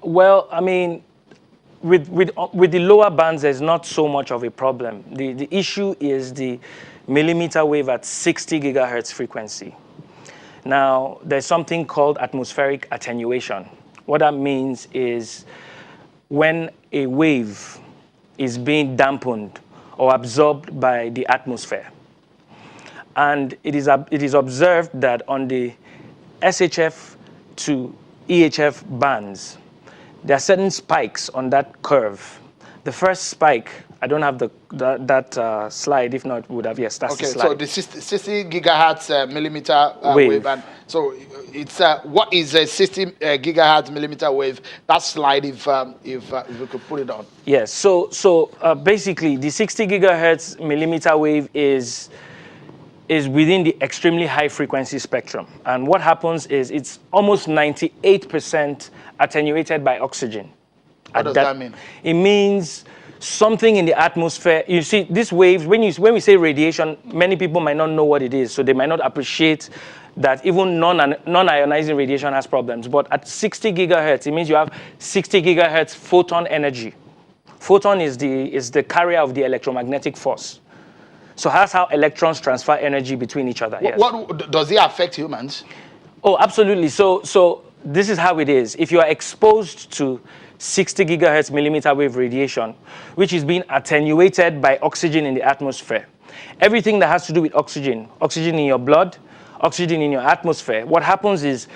Well, I mean, with the lower bands, there's not so much of a problem. The issue is the millimeter wave at 60 gigahertz frequency. Now, there's something called atmospheric attenuation. What that means is when a wave is being dampened or absorbed by the atmosphere. And it is observed that on the SHF to EHF bands, there are certain spikes on that curve. The first spike, I don't have that slide. If not, would have, yes, that's the slide. Okay, so the 60 gigahertz millimeter wave. And so it's what is a 60 gigahertz millimeter wave? That slide, if we could put it on. Yes. So basically, the 60 gigahertz millimeter wave is within the extremely high frequency spectrum. And what happens is it's almost 98% attenuated by oxygen. What does that mean? It means something in the atmosphere. You see, these waves, when we say radiation, many people might not know what it is, so they might not appreciate that even non-ionizing radiation has problems. But at 60 gigahertz, it means you have 60 gigahertz photon energy. Photon is the carrier of the electromagnetic force. So that's how electrons transfer energy between each other. Yes. What does it affect humans? Oh, absolutely. So this is how it is. If you are exposed to 60 gigahertz millimeter wave radiation, which is being attenuated by oxygen in the atmosphere, everything that has to do with oxygen in your blood, oxygen in your atmosphere, what happens is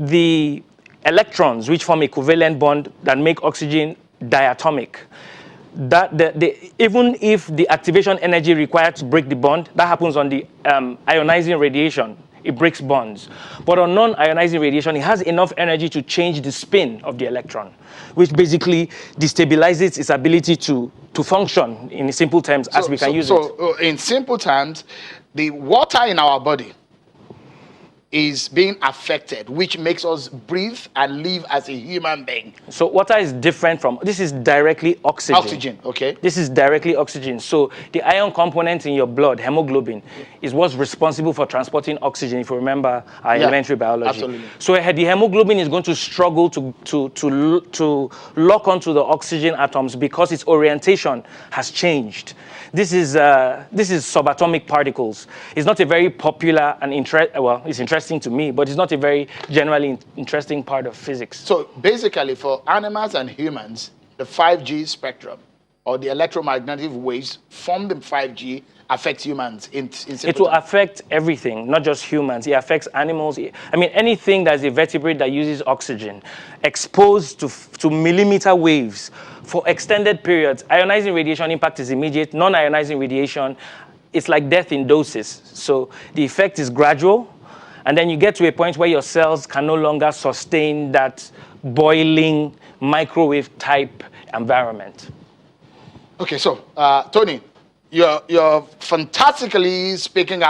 the electrons, which form a covalent bond that make oxygen diatomic, even if the activation energy required to break the bond, that happens on the ionizing radiation. It breaks bonds. But on non-ionizing radiation, it has enough energy to change the spin of the electron, which basically destabilizes its ability to function in simple terms as we can use it. So in simple terms, the water in our body is being affected, which makes us breathe and live as a human being. So water is different from, this is directly oxygen. Oxygen, okay. This is directly oxygen. So the ion component in your blood, hemoglobin, is what's responsible for transporting oxygen, if you remember our elementary biology. Absolutely. So the hemoglobin is going to struggle to lock onto the oxygen atoms because its orientation has changed. This is subatomic particles. It's not a very popular and it's interesting to me, but it's not a very generally interesting part of physics. So basically, for animals and humans, the 5G spectrum or the electromagnetic waves from the 5G affect humans in It will affect everything, not just humans. It affects animals. I mean, anything that's a vertebrate that uses oxygen, exposed to millimeter waves for extended periods. Ionizing radiation impact is immediate. Non-ionizing radiation, it's like death in doses. So the effect is gradual. And then you get to a point where your cells can no longer sustain that boiling microwave type environment. Okay, so Tony, you're fantastically speaking out.